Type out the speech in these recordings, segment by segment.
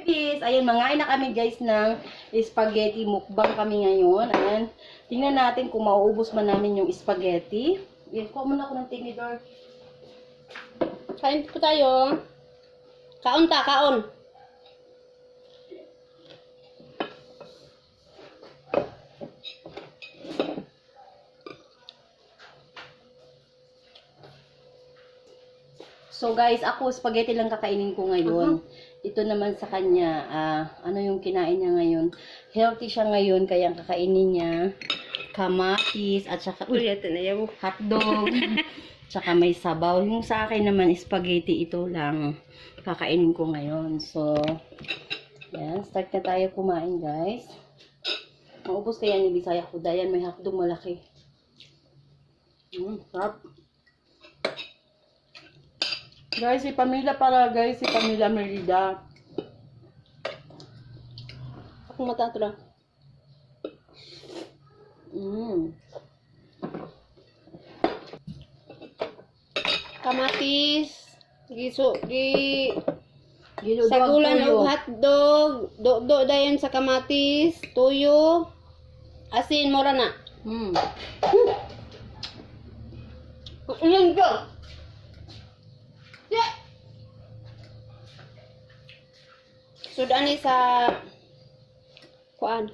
Guys, ayan, mangain na kami guys ng spaghetti mukbang kami ngayon. Ayan, tingnan natin kung mauubos man namin yung spaghetti. Ayan, kuha muna ako ng tinidor. Kain po tayo. Kaon ta, kaon. So guys, ako spaghetti lang kakainin ko ngayon. Ito naman sa kanya, ano yung kinain niya ngayon. Healthy siya ngayon, kaya ang kakainin niya kamatis at saka Ito na yung hotdog. Tsaka may sabaw. Yung sa akin naman spaghetti, ito lang kakainin ko ngayon. So, yan, start na tayo kumain guys. Maubos kaya ni Bisaya ko. Dayan, may hotdog malaki. Sarap. Guys, si Pamela para guys, si Pamela Merida. akong mata ito lang. Kamatis. Sagulan og hotdog. Do dayon sa kamatis. Tuyo. Asin, mura na. Ayan ka. Sudan ni sa kuan.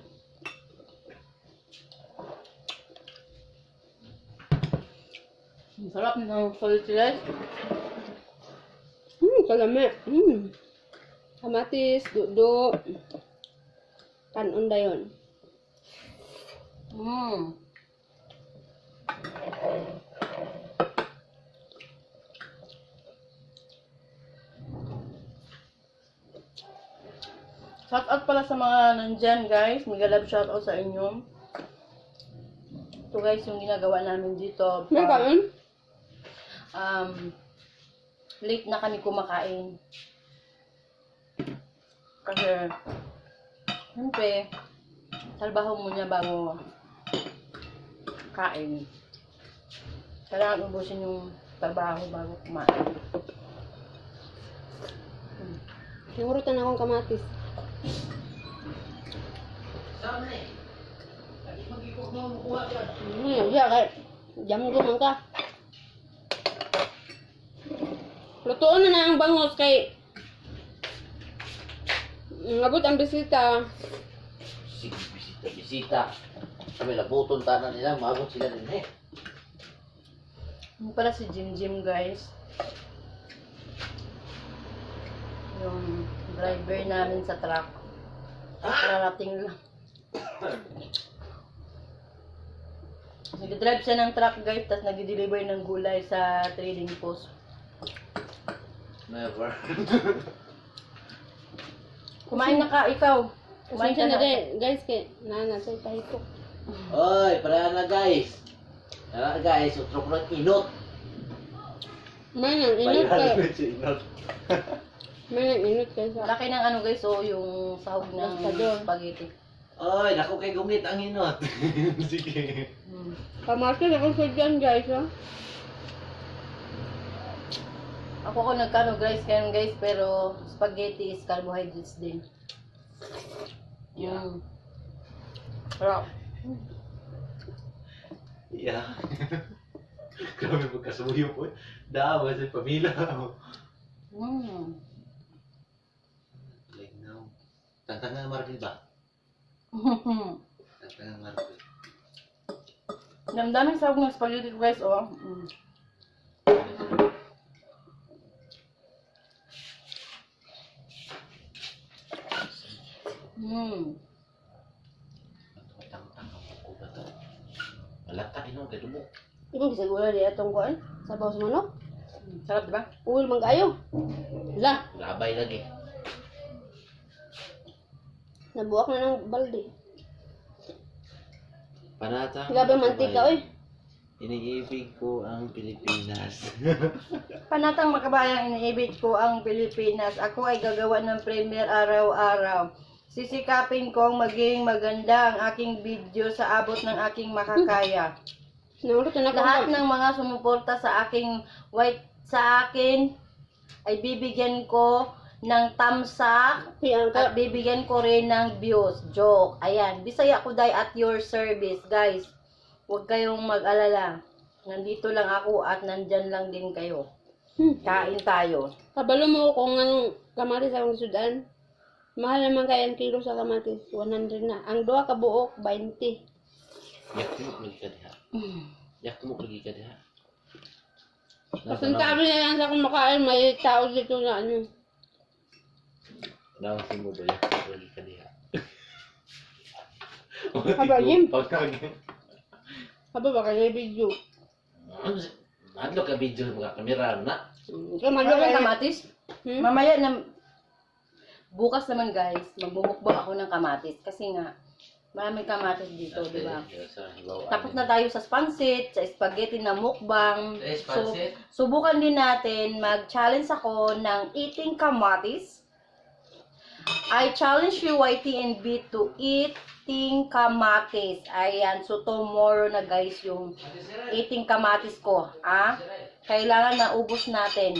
Sarap ng solid. Kalame. Kamatis, do. Kanon dayon. Shout out pala sa mga nandyan guys. Mega love shout out sa inyo. Ito guys yung ginagawa namin dito. May kanon? Late na kami kumakain. Kasi siyempre trabaho muna bago kain. Kailangan ubusin yung trabaho bago kumain. Singurutan akong kamatis. Iya kay jam ko man ka. Lutuon na ang bangos kay ngabot ang bisita. Bisita. Kami labuton tanan nila, maabot sila din eh. Yung pala si Jim guys. Yung driver namin sa truck. Kararating lang. Nag-drive siya ng truck guys, tapos nag-deliver ng gulay sa trading post. Never. Kumain na ka, ikaw. Kumain ka Kumain na na. din, guys, kay nana sa tahiko. Oy, para na guys. Tara guys, utrok na inot. May nang inot kay. Inot. May nang inot kay sa. Laki ng ano guys, so yung sahog ng Pescador. spaghetti. Oy, naku kay gumit ang inot. Sige. Pamaski na kung sa dyan, guys, ha? Ako ko nagkano guys, pero spaghetti is carbohydrates din. Sarap. Yeah. Grabe magkasuyo po. Dawa sa pamilya. Like now. Tantangan market ba? Tantangan market. Damdaming sahog ng spaghetti guys, oh. Malata ino kay dumo. Ikaw bisa gula di atong kuan. Sabaw sa manok. Sarap diba? Uwil manggayo. La, Labay lagi. nabuak na ng balde. Panata. Grabe mantika, oy. Iniibig ko ang Pilipinas. Panatang makabayang iniibig ko ang Pilipinas. Ako ay gagawa ng premier araw-araw. Sisikapin kong maging maganda ang aking video sa abot ng aking makakaya. Naulutan ako. Lahat ng mga sumuporta sa akin ay bibigyan ko ng tamsak Yan at ka. bibigyan ko rin ng views. Joke. Ayan. Bisaya Kuday at your service, guys. Huwag kayong mag-alala. Nandito lang ako at nandyan lang din kayo. Kain tayo. Kabalo mo kung anong kamatis akong sudan. Mahal naman kaya ang kilo sa kamatis. 100 na. Ang duha ka buok, 20. Yak mo lagi ka diha. Yak mo lagi ka diha. Kasi sabi na yan sa kumakain, may tao dito na ano. Nawasin mo ba yak mo lagi ka diha. Haba, Jim. Pagkagin. Haba ba kayo video? Adlo ka video mga kamera na. Kamalo Ano kayo. kamatis? Mamaya na bukas naman guys, magbubukbang ako ng kamatis kasi nga maraming kamatis dito, di ba? Tapos na tayo sa spansit, sa spaghetti na mukbang. So, subukan din natin, mag-challenge ako ng eating kamatis. I challenge you, YT and B, to eating kamatis. Ayan, so tomorrow na guys yung eating kamatis ko. Kailangan maubos natin.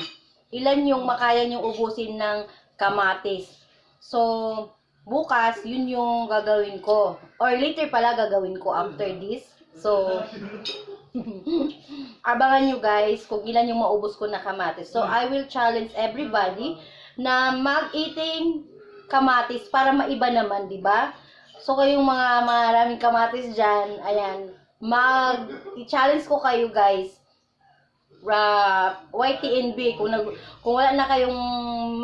Ilan yung makaya niyong ubusin ng kamatis. So, bukas, yun yung gagawin ko. Or later pala gagawin ko after this. So, abangan nyo guys kung ilan yung maubos ko na kamatis. So, I will challenge everybody na mag-eating kamatis para maiba naman, di ba? So, kayong mga maraming kamatis dyan, ayan, i-challenge ko kayo guys. YTNB, kung wala na kayong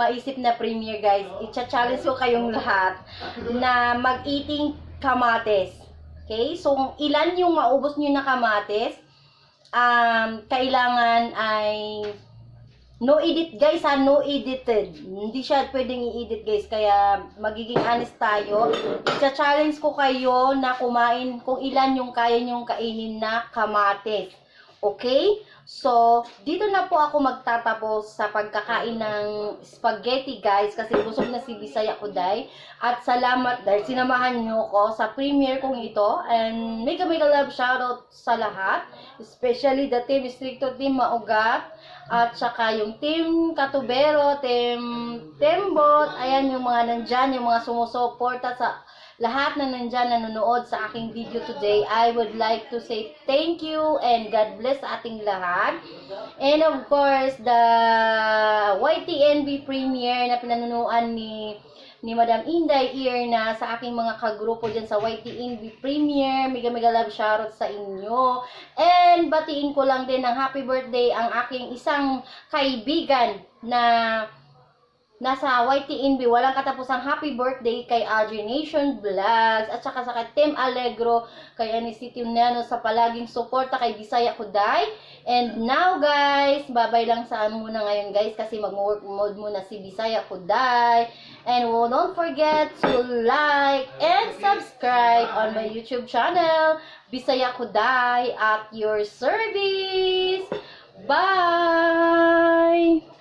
maisip na premiere guys, i-challenge ko kayong lahat na mag-eating kamatis. Okay? So, ilan yung maubos nyo na kamatis, kailangan ay no edit guys no edited. Hindi siya pwedeng i-edit guys, kaya magiging honest tayo. I-challenge ko kayo na kumain kung ilan yung kaya nyong kainin na kamatis. Okay? So, dito na po ako magtatapos sa pagkakain ng spaghetti guys kasi busog na si Bisaya Kuday. At salamat dahil sinamahan nyo ko sa premiere kong ito. And mega love shoutout sa lahat. Especially the team Stricto, team Maugat. At saka yung team Katubero, team Tembot. Ayan yung mga nandyan, yung mga sumusuporta sa lahat na nandyan nanonood sa aking video today. I would like to say thank you and God bless sa ating lahat. And of course, the YTNB premiere na pinanunuan ni Madam Inday here na sa aking mga kagrupo dyan sa YTNB premiere. Mega love shoutout sa inyo. And batiin ko lang din ng happy birthday ang aking isang kaibigan na nasa YTNB, walang katapusang happy birthday kay RJ Nation Vlogs at saka sa kay Team Allegro, kay Anicity Nano sa palaging suporta kay Bisaya Kuday. And now guys, babay lang saan muna ngayon guys kasi mag-work mode muna si Bisaya Kuday. And don't forget to like and subscribe on my YouTube channel, Bisaya Kuday at your service. Bye!